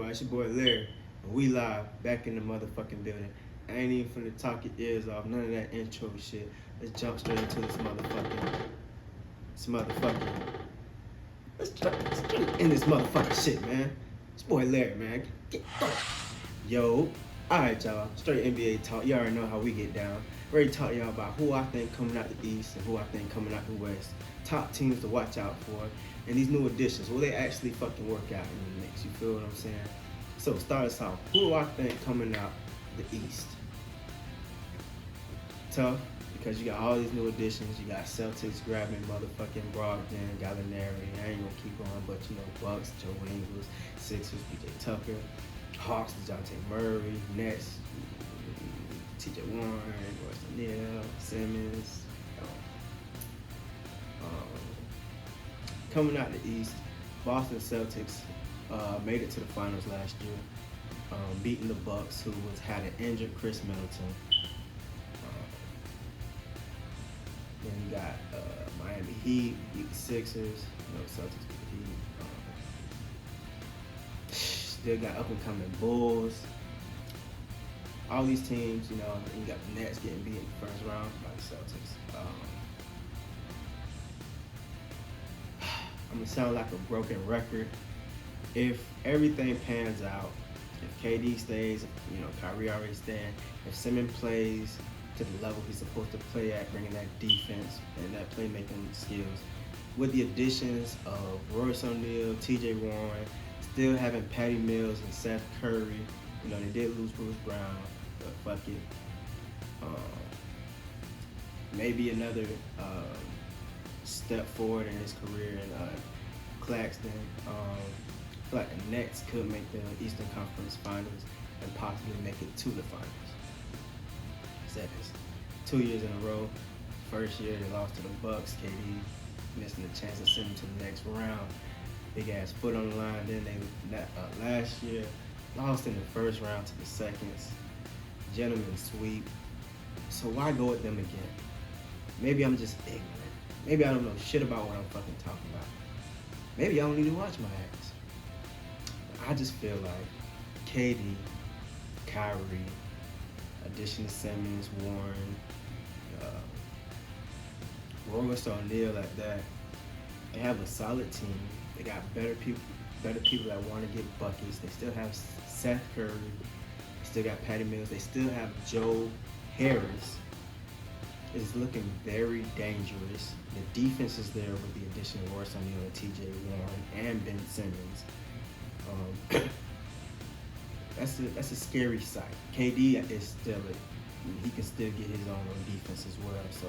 y'all? It's your boy Larry, and we live back in the motherfucking building. I ain't even finna talk your ears off, none of that intro shit. Let's jump straight into let's jump straight in this motherfucking shit, man. It's your boy Larry, man. Get going. Yo, alright, y'all. Straight NBA talk. You already know how we get down. Ready to talk to y'all about who I think coming out the East and who I think coming out the West. Top teams to watch out for. And these new additions, will they actually fucking work out in the mix? You feel what I'm saying? So start us off. Who do I think coming out the East? Tough, because you got all these new additions. You got Celtics grabbing motherfucking Brogdon, Gallinari. I ain't gonna keep going, but you know, Bucks, Joe Ingles, Sixers, PJ Tucker, Hawks, DeJounte Murray, Nets, TJ Warren, Royce O'Neal, Simmons. Coming out the East, Boston Celtics made it to the finals last year, beating the Bucks, who had an injured Chris Middleton. Then you got Miami Heat beat the Sixers. You know, Celtics beat the Heat. Still got up and coming Bulls. All these teams, you know, and you got the Nets getting beat in the first round by the Celtics. I'm gonna sound like a broken record. If everything pans out, if KD stays, you know, Kyrie already staying, if Simmons plays to the level he's supposed to play at, bringing that defense and that playmaking skills, with the additions of Royce O'Neal, TJ Warren, still having Patty Mills and Seth Curry, you know, they did lose Bruce Brown, but fuck it. Maybe another step forward in his career in Claxton. I feel like the Nets could make the Eastern Conference Finals and possibly make it to the finals. Said this 2 years in a row. First year they lost to the Bucks. KD missing the chance to send them to the next round. Big ass foot on the line. Then they last year lost in the first round to the seconds. Gentlemen sweep. So why go with them again? Maybe I'm just ignorant. Maybe I don't know shit about what I'm fucking talking about. Maybe I don't need to watch my ass. I just feel like KD, Kyrie, addition to Simmons, Warren, Royce O'Neal like that. They have a solid team. They got better people that want to get buckets. They still have Seth Curry. They still got Patty Mills. They still have Joe Harris. It's looking very dangerous. The defense is there with the addition of Royce O'Neal and TJ Warren and Ben Simmons. That's a scary sight. KD is still he can still get his own on defense as well. So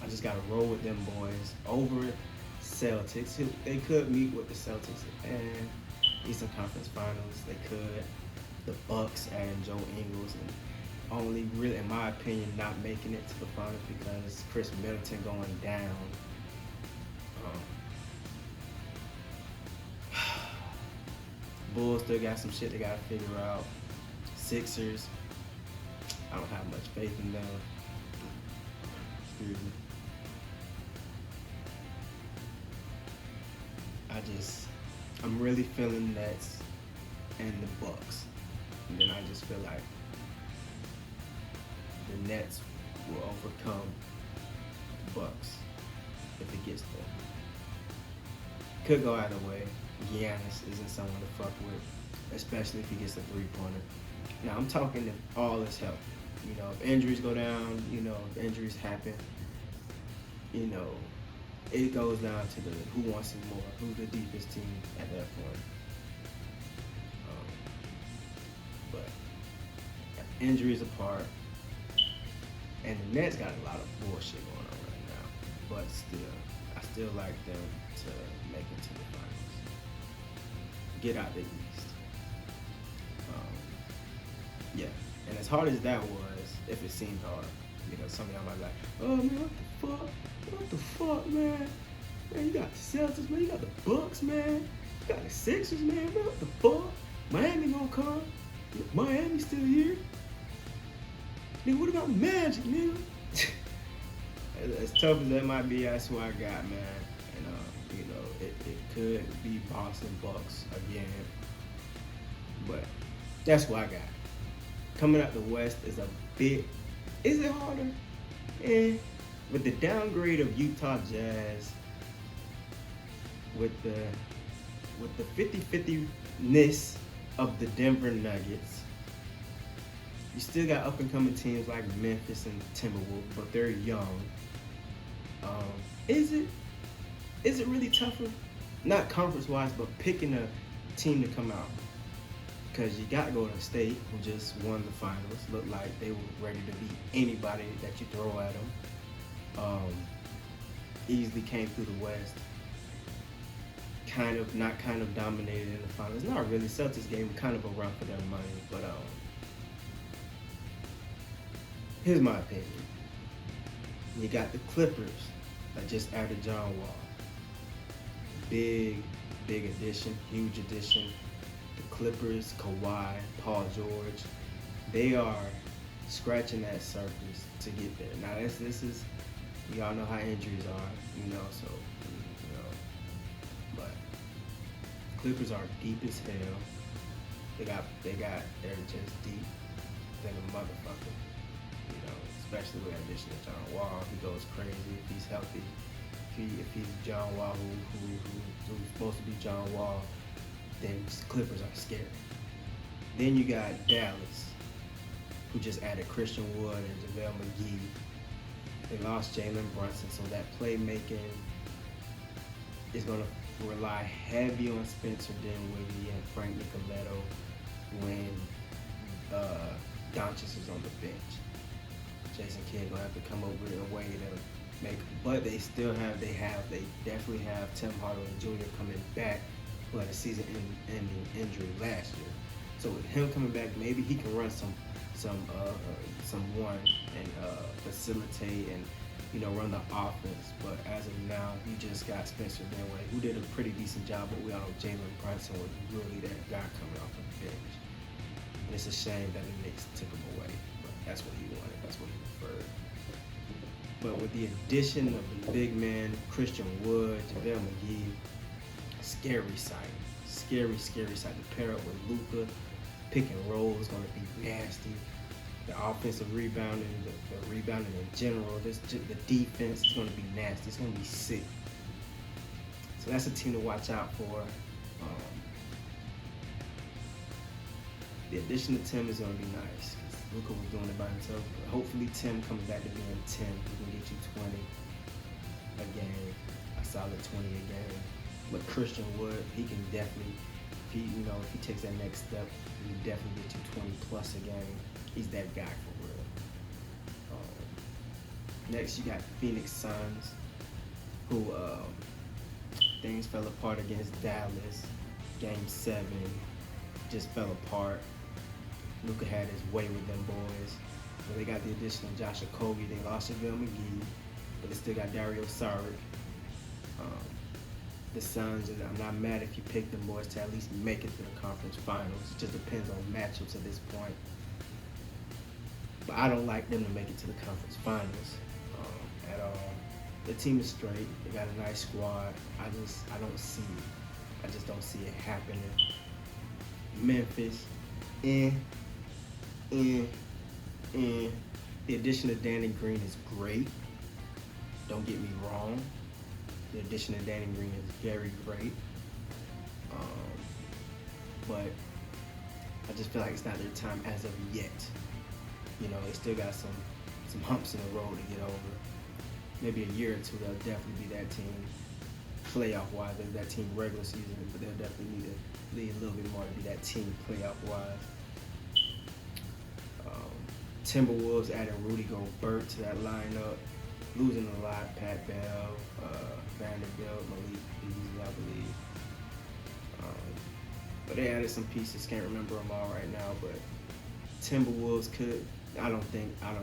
I just gotta roll with them boys over Celtics. They could meet with the Celtics and Eastern Conference Finals. They could. The Bucks and Joe Ingles and only really, in my opinion, not making it to the finals because Chris Middleton going down. Bulls still got some shit they gotta figure out. Sixers, I don't have much faith in them. Excuse me. I'm really feeling Nets and the Bucks. And then I just feel like the Nets will overcome the Bucks if it gets there. Could go either way. Giannis isn't someone to fuck with, especially if he gets a three-pointer. Now I'm talking if all is healthy. You know, if injuries go down, you know, if injuries happen, you know, it goes down to the who wants it more, who's the deepest team at that point. But injuries apart, and the Nets got a lot of bullshit going on right now. But still, I still like them to make it to the finals. Get out the East. Yeah, and as hard as that was, if it seemed hard, because some of y'all might be like, oh man, what the fuck, man? Man, you got the Celtics, man, you got the Bucks, man, you got the Sixers, man, what the fuck? Miami gonna come? Miami still here? Nigga, what about Magic, nigga? As tough as that might be, that's who I got, man. And you know, it could be Boston Bucks again. But that's what I got. Coming out the West is a bit. Is it harder? With the downgrade of Utah Jazz, with the 50-50-ness of the Denver Nuggets, you still got up and coming teams like Memphis and Timberwolves, but they're young. Is it really tougher? Not conference wise, but picking a team to come out. Because you got Golden State, who just won the finals, looked like they were ready to beat anybody that you throw at them. Easily came through the West. Kind of dominated in the finals. Not really. Celtics gave them kind of a run for their money, but here's my opinion. You got the Clippers that just added John Wall. Big addition, huge addition. The Clippers, Kawhi, Paul George, they are scratching that surface to get there. Now this is, we all know how injuries are, but Clippers are deep as hell. They're just deep than a motherfucker. Especially with the addition of John Wall. He goes crazy if he's healthy. If he's John Wall, who's supposed to be John Wall, then Clippers are scary. Then you got Dallas, who just added Christian Wood and JaVale McGee. They lost Jalen Brunson, so that playmaking is going to rely heavy on Spencer Dinwiddie and Frank Nicoletto when Doncic is on the bench. Jason Kidd gonna have to come up with a way to make, but they definitely have Tim Hardaway Jr. coming back, who had a season-ending injury last year. So with him coming back, maybe he can run some one and facilitate and run the offense. But as of now, you just got Spencer Dinwiddie, who did a pretty decent job. But we all know Jalen Brunson was really that guy coming off the bench. And it's a shame that the Knicks took him away. But that's what he wanted. That's what he preferred. But with the addition of the big man, Christian Wood, JaVale McGee, scary sight. Scary sight to pair up with Luka. Pick and roll is going to be nasty. The offensive rebounding, the rebounding in general, the defense is going to be nasty. It's going to be sick. So that's a team to watch out for. The addition of Tim is going to be nice. Luka was doing it by himself. But hopefully Tim comes back to being 10. He can get you 20 a game, a solid 20 a game. But Christian Wood, he can definitely, if he takes that next step, he can definitely get you 20 plus a game. He's that guy for real. Next, you got Phoenix Suns, who things fell apart against Dallas. Game 7 just fell apart. Luka had his way with them boys. But they got the addition of Josh Okogie. They lost JaVale McGee, but they still got Dario Saric. The Suns, I'm not mad if you pick them boys to at least make it to the conference finals. It just depends on matchups at this point. But I don't like them to make it to the conference finals at all. The team is straight. They got a nice squad. I don't see it. I just don't see it happening. Memphis, the addition of Danny Green is great. Don't get me wrong. The addition of Danny Green is very great. But I just feel like it's not their time as of yet. They still got some humps in the road to get over. Maybe a year or two, they'll definitely be that team. Playoff-wise, they're that team regular season, but they'll definitely need to lead a little bit more to be that team playoff-wise. Timberwolves added Rudy Gobert to that lineup. Losing a lot, Pat Bell, Vanderbilt, Malik Beasley, I believe. But they added some pieces. Can't remember them all right now. But Timberwolves could. I don't think. But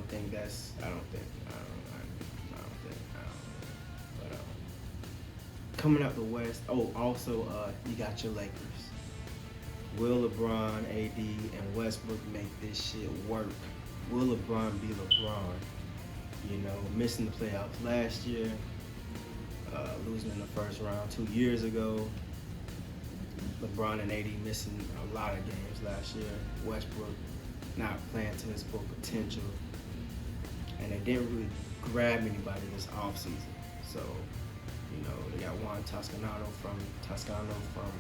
coming out the West. Oh, also you got your Lakers. Will LeBron, AD, and Westbrook make this shit work? Will LeBron be LeBron? Missing the playoffs last year. losing in the first round 2 years ago. LeBron and AD missing a lot of games last year. Westbrook not playing to his full potential. And they didn't really grab anybody this offseason. So, they got Juan Toscano from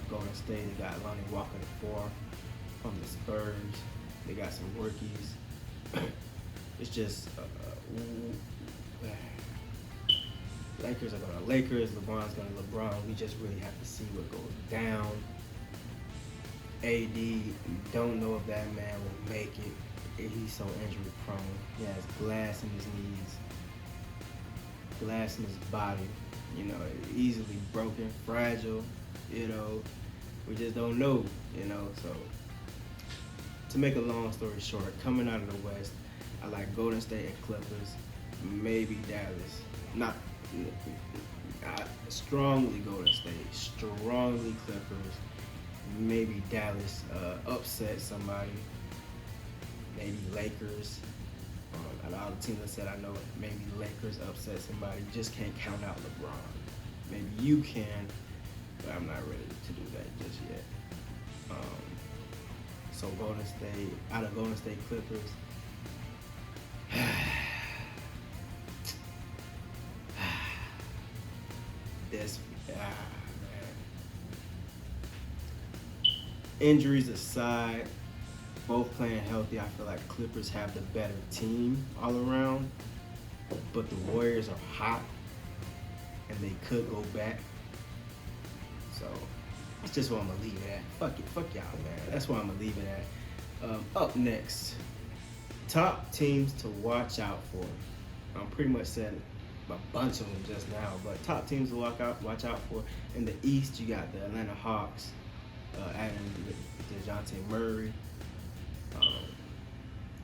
Golden State. They got Lonnie Walker IV from the Spurs. They got some rookies. It's just Lakers are going to Lakers. LeBron's going to LeBron. We just really have to see what goes down. AD, don't know if that man will make it. He's so injury prone. He has glass in his knees, glass in his body. Easily broken, fragile. We just don't know. So to make a long story short, coming out of the West, I like Golden State and Clippers, maybe Dallas. Not strongly Golden State, strongly Clippers, maybe Dallas upset somebody, maybe Lakers. Out of all the teams I said, I know maybe Lakers upset somebody. Just can't count out LeBron. Maybe you can, but I'm not ready to do that just yet. So Golden State, out of Golden State Clippers, this man. Injuries aside, both playing healthy, I feel like Clippers have the better team all around, but the Warriors are hot and they could go back. So that's just what I'm gonna leave it at. Fuck y'all, man. That's what I'm gonna leave it at. Up next, top teams to watch out for. I'm pretty much said a bunch of them just now, but top teams to watch out for. In the East, you got the Atlanta Hawks, adding DeJounte Murray,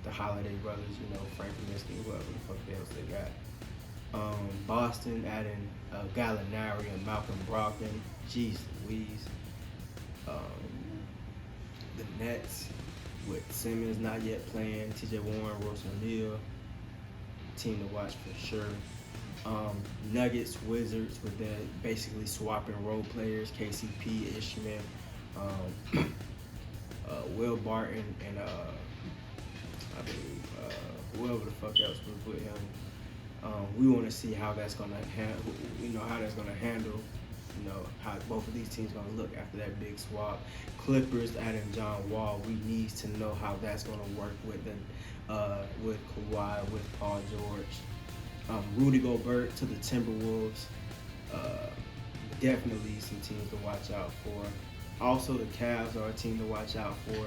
the Holiday brothers, Frank Kaminsky, whoever the fuck else they got. Boston adding Gallinari and Malcolm Brogdon. Jeez Louise. The Nets with Simmons not yet playing, TJ Warren, Royce O'Neal, team to watch for sure. Nuggets, Wizards with the basically swapping role players, KCP, Ishmael, Will Barton, and I believe whoever the fuck else we put him. We want to see how that's gonna handle. How both of these teams gonna look after that big swap. Clippers adding John Wall. We need to know how that's gonna work with Kawhi, with Paul George. Rudy Gobert to the Timberwolves. Definitely some teams to watch out for. Also, the Cavs are a team to watch out for.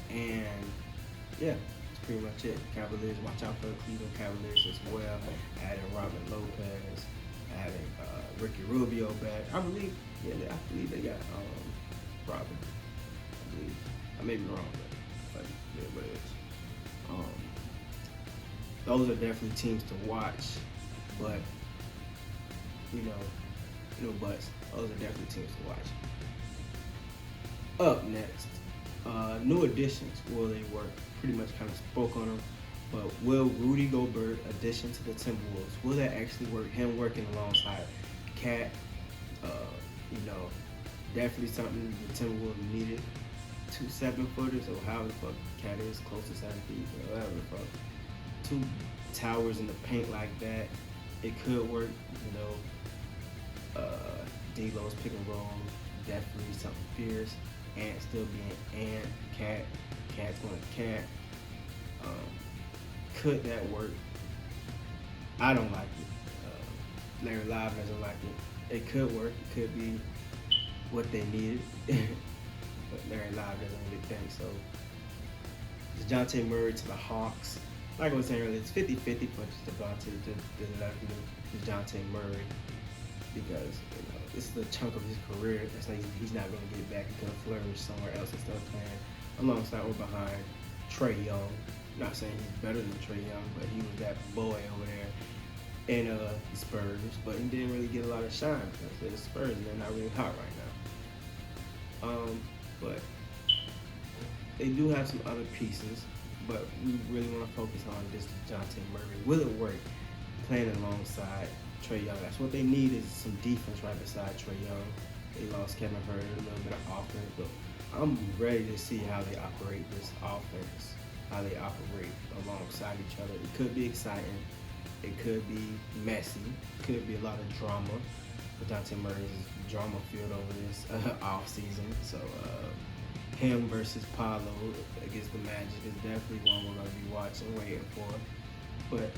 And yeah, that's pretty much it. Cavaliers, watch out for the Cleveland Cavaliers as well. Adding Robin Lopez, adding Ricky Rubio back. I believe they got Robin. I believe. I may be wrong, but yeah, but it is. Those are definitely teams to watch, but no buts. Those are definitely teams to watch. Up next, new additions. Will they work? Pretty much kind of spoke on them, but will Rudy Gobert addition to the Timberwolves, will that actually work? Him working alongside Cat, definitely something the Timberwolves needed. 2 7-footers, or however the fuck Cat is, close to 7 feet, or whatever the fuck. 2 towers in the paint like that, it could work. D'Lo's pick and roll, definitely something fierce. Ant still being Ant, Cat's going to Cat. Could that work? I don't like it. Larry Live doesn't like it. It could work. It could be what they needed. But Larry Live doesn't really think so. DeJounte Murray to the Hawks. Like I was saying earlier, it's 50-50 for DeJounte Murray, because this is a chunk of his career. That's like he's not going to get back. He's going to flourish somewhere else and start playing alongside or behind Trae Young. Not saying he's better than Trae Young, but he was that boy over there in the Spurs. But he didn't really get a lot of shine because they're the Spurs and they're not really hot right now. But they do have some other pieces. But we really want to focus on this DeJounte Murray. Will it work? playing alongside Trae Young. That's what they need, is some defense right beside Trae Young. They lost Kevin Hurt, a little bit of offense, but I'm ready to see how they operate this offense, how they operate alongside each other. It could be exciting. It could be messy. It could be a lot of drama. But Dante Murray's drama filled over this off season. So him versus Paolo against the Magic is definitely one we're going to be watching, waiting for. But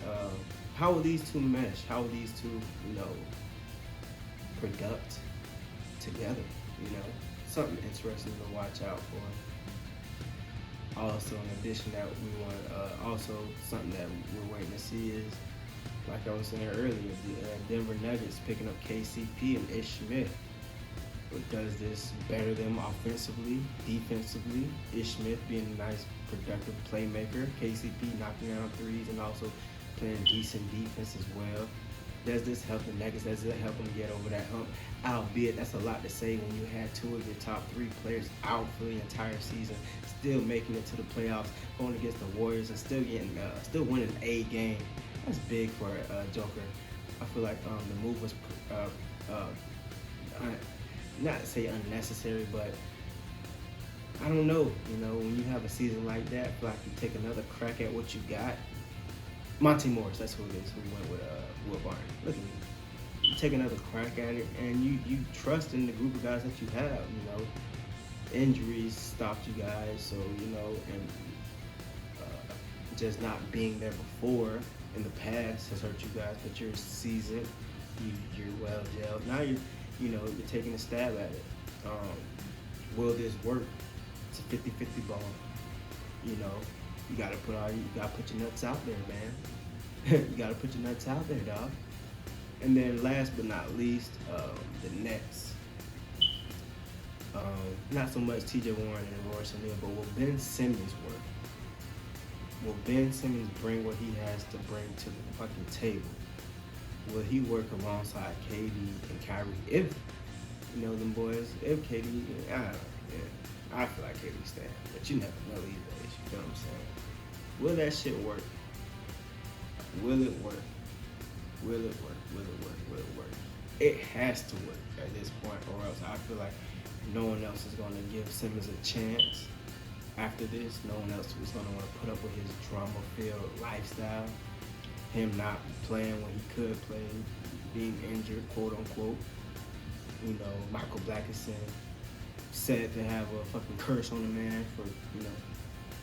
how will these two mesh? How will these two, product together? Something interesting to watch out for. Also, in addition, that we want also something that we're waiting to see is, like I was saying earlier, the Denver Nuggets picking up KCP and Ish Smith. But does this better them offensively, defensively? Ish Smith being a nice, productive playmaker. KCP knocking down threes and also playing decent defense as well. Does this help the Nuggets? Does it help them get over that hump? Albeit that's a lot to say when you had two of your top three players out for the entire season, still making it to the playoffs, going against the Warriors, and still winning a game. That's big for Joker. I feel like the move was not to say unnecessary, but I don't know. When you have a season like that, I feel like you take another crack at what you got. Monty Morris, that's who it is. We went with Will Barton. Look at me. You take another crack at it, and you trust in the group of guys that you have. Injuries stopped you guys, so and just not being there before in the past has hurt you guys. But you're seasoned, you're well gelled. Now you're taking a stab at it. Will this work? It's a 50-50 ball. You gotta put your nuts out there, man. You gotta put your nuts out there, dog. And then last but not least, the Nets. Not so much T.J. Warren and Royce O'Neal, but will Ben Simmons work? Will Ben Simmons bring what he has to bring to the fucking table? Will he work alongside KD and Kyrie? If them boys, if KD, I feel like KD stand, but you never know either. You feel what I'm saying? Will that shit work? Will it work? Will it work? Will it work? Will it work? It has to work at this point, or else I feel like no one else is going to give Simmons a chance after this. No one else is going to want to put up with his drama-filled lifestyle. Him not playing when he could play, being injured, quote-unquote. Michael Blackison said to have a fucking curse on the man for,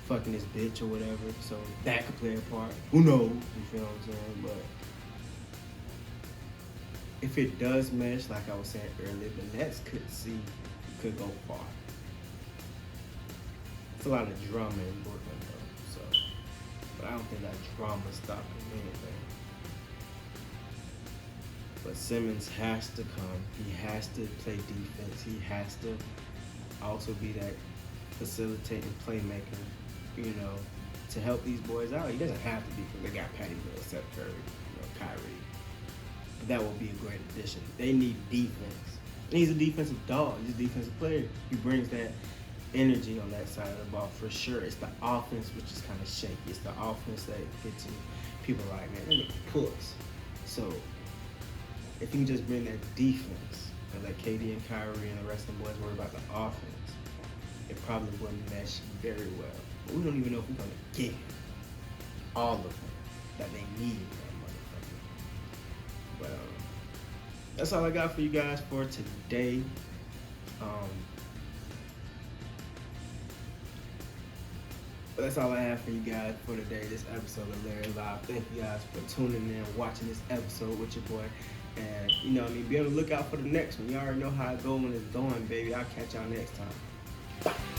fucking his bitch or whatever. So that could play a part. Who knows? You feel what I'm saying? But if it does mesh, like I was saying earlier, the Nets could go far. It's a lot of drama in Brooklyn though, so. But I don't think that drama stopping anything. But Simmons has to come. He has to play defense. He has to also be that facilitating playmaker, to help these boys out. He doesn't have to be, because they got Patty Mills, Seth Curry, Kyrie. But that will be a great addition. They need defense. And he's a defensive dog. He's a defensive player. He brings that energy on that side of the ball for sure. It's the offense which is kind of shaky. It's the offense that gets you. People are like, man, they make puss. So if you can just bring that defense and let KD and Kyrie and the rest of the boys worry about the offense, it probably wouldn't mesh very well. But we don't even know if we're going to get all of them that they need in that motherfucker. But that's all I got for you guys for today. But that's all I have for you guys for today, this episode of Larry Live. Thank you guys for tuning in, watching this episode with your boy. And, be on the lookout for the next one. You already know how it goes when it's going, baby. I'll catch y'all next time. Bye.